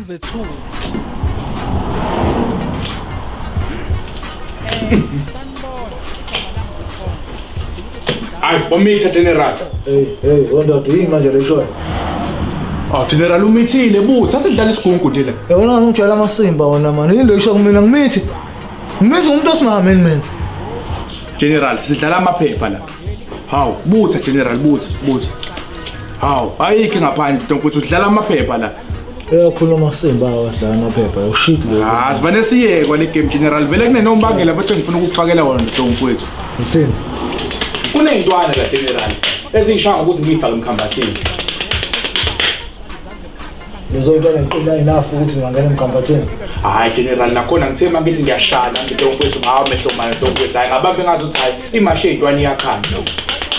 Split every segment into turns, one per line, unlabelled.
zethu sanibona
Hayi, bomitha general.
Wondoda yini manje leshoyo?
General umithile buthi, sathi sidlala isigungu nje la.
Yabona ngijwayela amasimba wona manje. Yini lesho kumina ngimithi. Ngimithi umuntu osimameni mina.
General, sidlala amaphepha la. Hawu, butha general, butha. Hawu, ayikho ngaphandle ntomfuthu udlala amaphepha la.
Uyakhuluma amasimba awadlala amaphepha. Ushit lo.
Sivane siyekwa le game general. Vele kunenombangela bathi ngifuna ukukufakela wona ntomfuthu.
Yini?
Kuneyintwana la general. Ezishanga ukuthi ngifake emkhambathini.
Lezo ntwana iqina enough ukuthi ngangena emkhambathini.
Hayi general nakhona ngithe mangithi ngiyashana ntomfuthu ngawo mehlo manje ntomfuthu. Hayi ngabambe ngazuthi hayi imashi eyintwana iyakhanda.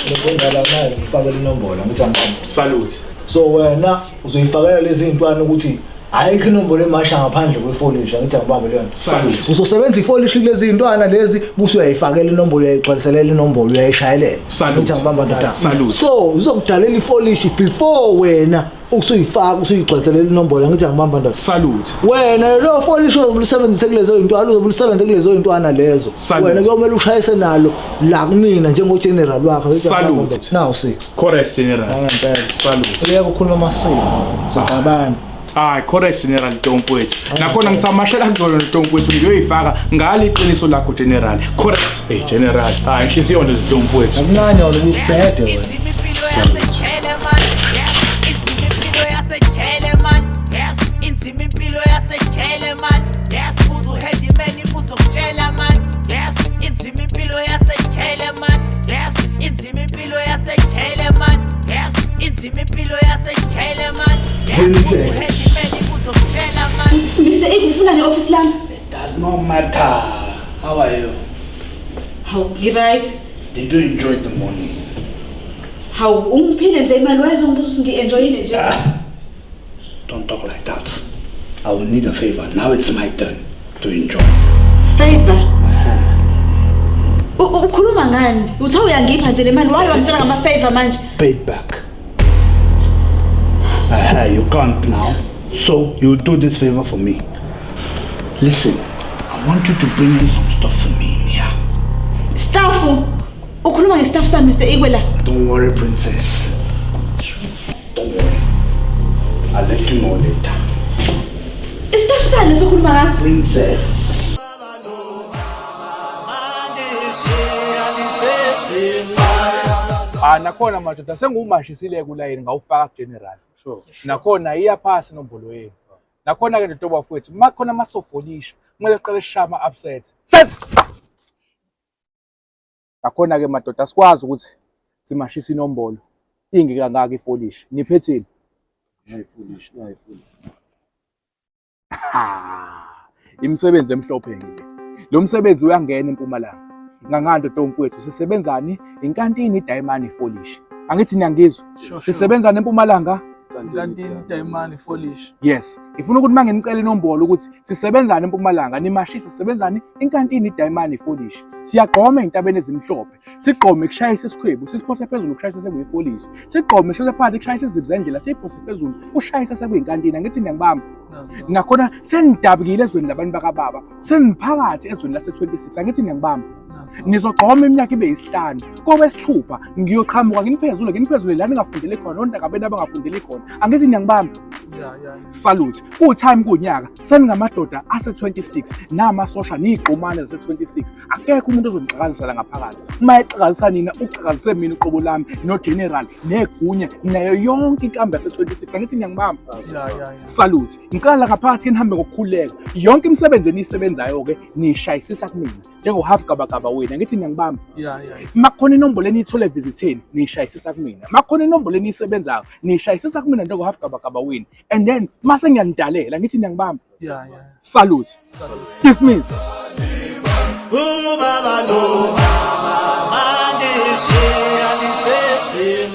Ngibongela naye ngifakela inombolo ngithi angibambe.
Salute.
So wena uzoyifakela lezi zintwana ukuthi ayikho inombolo emasha ngaphandle kwefolish ngithi angibambe leyo.
Salute.
Uzosebenza ifolish lezi zintwana lezi busu uyayifakela inombolo uyayigcwaliselela inombolo uyayishayelela. Ngithi angibamba ndoda.
Salute.
So uzokudalela ifolish before wena usuyifaka usuyigcwaliselela inombolo ngithi angibamba ndoda.
Salute.
Wena lo folish uzobulisebenzisa kulezo intwana uzobulisebenzisa kulezo intwana lezo. Wena kuyomela ushayise nalo la kumina njengo general wakho.
Salute.
Now 6.
Correct general.
Ngempela.
Salute.
Uyakukhuluma amasiko. Saqabana.
Hayi correct general ntomfowethu. Nakhona ngisamashela kuzona ntomfowethu ngiyoyifaka ngale iqiniso lakho general. Correct. General. Hayi inhliziyo nje ntomfowethu.
Akunani wona ukubhede wena.
Impilo yasejele man. Yes. Impilo yasejele man. Yes. Impilo yasejele man. Yes. Uzuheadman uzokutshela man. Yes. Impilo yasejele man. Yes. Impilo yasejele man. Yes. Impilo yasejele man. Yes.
Mr. A, ufuna ne-office lami?
It does not matter. How are you?
Hawu, ngi-right.
Did you enjoy the morning?
Hawu, ungiphile nje imali wayezongibuza ukuthi ngi-enjoyile nje.
Don't talk like that. I will need a favor. Now it's my turn to enjoy.
Favor? Ukhuluma ngani? Uthe uyangipha nje le mali, why wangitshela ngama-favor manje?
Pay it back. You can't now. So you do this favor for me. Listen, I want you to bring in some stuff for me in here.
Staffu? Ukhuluma nge-staff sami Mr. Igwela?
Don't worry, princess. Don't worry. I'll let you know later.
Staff sani sokhuluma ngaso?
Princess.
Nakhona madoda sengumashisile kulayini ngawufaka general. Sure. Nakhona iyaphasa inombolo yenu. Nakhona ke ndoba mfowethu makhona amasofolisha kumele siqale sishama upset. Set. Nakhona ke madoda sikwazi ukuthi simashisa inombolo. Ingi kangaka ifolish. Niphethile.
Ngiyifolish.
Imisebenzi emhlophe ngile. Lo msebenzi uyangena eMpumalanga. Ngangando ntomfowethu sisebenzani inkantini iDiamond ifolish. Angithi niyangizwa? Sisebenzana eMpumalanga.
Inkantini iDiamond ifolish.
Yes. Ifuna ukuthi mangicela inombolo ukuthi sisebenzana eMpumalanga nimashisa sisebenzani inkantini iDiamond ifolish. Siyagqoma intabeni ezimhlophe. Sigqome kushayisa isikhwebu, sisiphose phezulu kushayisa sekuyifolish. Sigqome shose phansi kushayisa izibza endlela siphose phezulu ushayisa sekuyinkantini. Angithi ngiyangibamba. Nakhona senidabukile ezweni labantu bakababa. Seniphakathi ezweni lase 26. Angithi ngiyangibamba. Nizogqoma iminyaka ibe yisihlanu. Kowesithupha ngiyoqhamuka nginiphezulu la ningafundele khona ontaka bena abangafundele khona. Angithi ngiyangibamba. Salute. Ku-time kunyaka seningamadoda ase 26 namasosha nigqomane ase 26. Akekho umuntu ozongiqhakazisa la ngaphakathi. Uma eqhakazisa nina uqhakazise mina uqobo lami no general negunya nayo yonke inkambi yase 26. Angithi ngiyangibamba. Salute. Ngicela ngaphakathi nihambe ngokukhuleka. Yonke imisebenzi enisebenzayo ke nishayisisa kumina. Njengo half gabagaba wena angithi ngiyangibamba. Makhona inombolo eniyithole visitheni nishayisisa kumina. Makhona inombolo enisebenzayo nishayisisa kumina njengo half gabagaba wena. And then mase ngiyanidalela ngithi ngiyangibamba. Salute. Dismiss.
Baba lo mande she alisese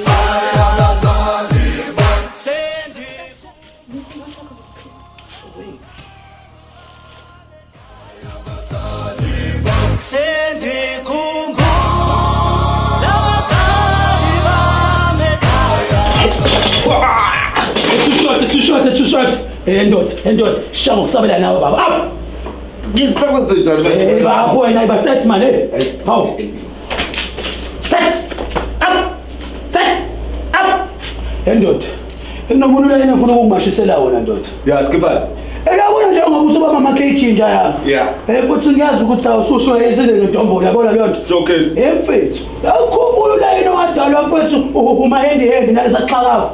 Sendi kungu
Too short to
too short. Endot. Shaka ukusabela nawe baba. Up.
Ngisebenza njani
Baba wena iba set man How? Set. Up. Endot. Inomuntu yena ufuna ukungimashisela wona ndoda.
Yeah, skipper.
Eyabona nje ngoba usoba mama KG nje yami.
Yeah.
Futhi ngiyazi ukuthi awususho ezele ntombo yabona leyo nto.
Showcase.
Mfethu. Yakhumbula la yena wadalwa mfethu uma hand nalesa sixhakavu.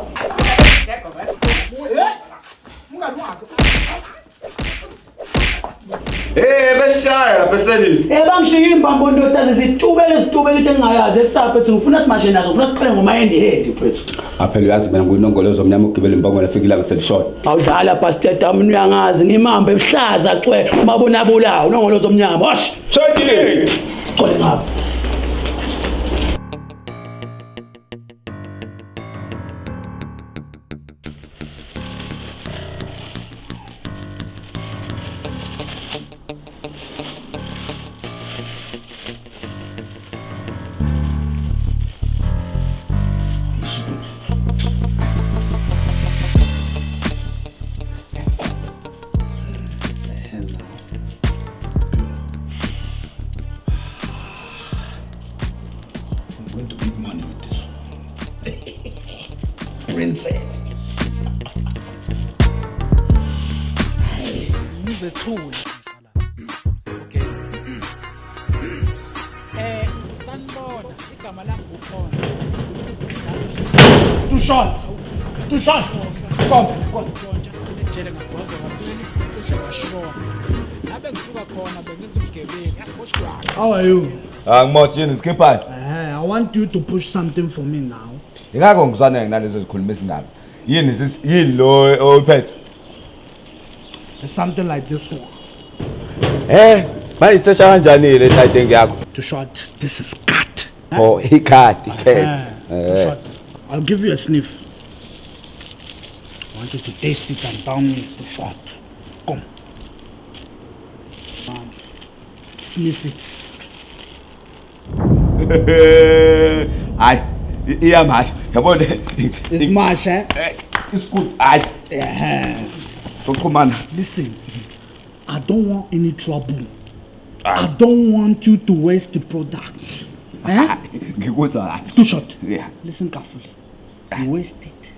Beshaya beseni.
Bangishiya imbambo ndoda zitubele into engingayazi ekusapha ethi ngifuna simashe nazo ngifuna siqale ngoma hand mfethu.
Aphela uyazi mina nguyinongolozo omnyama ugibela imbongo lefikile ngiseshort.
Awudlala bastard amini uyangazi ngimambe ebuhlaza cwe umabona bulawo unongolozo omnyama. Wash.
28.
Sicole ngapha.
I'm going to make money with this one. Brain fed.
Ngizethula. Okay. Sanibona igama lami uPhonza.
Too short. Come.
Ntshontsha ejele ngagwaza kabili cishe ngashona. Abe ngisuka khona bengizobugebengu yakodwa.
How are you?
Ngimothini skipper.
I want you to push something for me now.
Ingakho ngizwana nginalezo zikhuluma isindaba. Yini lo ophethe?
It's something like this one.
Manje itsesha kanjani le tighting yakho?
Too short. This is cut.
Oh, cat.
Too short. I'll give you a sniff. I want you to taste it and tell me too short. Come. Sniff it.
Hayi, iyamashi. Yabona?
It's much, eh?
It's good. Hayi. Soqhumana.
Listen, I don't want any trouble. I don't want you to waste the product.
Ngikuzwa hayi.
Too short.
Yeah.
Listen carefully. You waste it,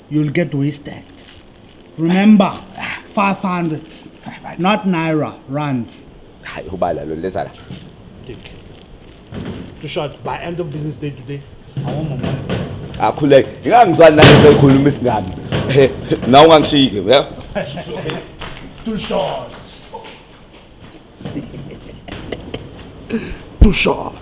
you'll get wasted. Remember, 500, not naira, rands.
Hayi ubala lo lesala.
Take. Too short. By end of business day today, I want my money.
Akhuleke. Ingangizwani nalezo zikhuluma isingane. Nawu ngangishike, yeah?
Too short. Too short.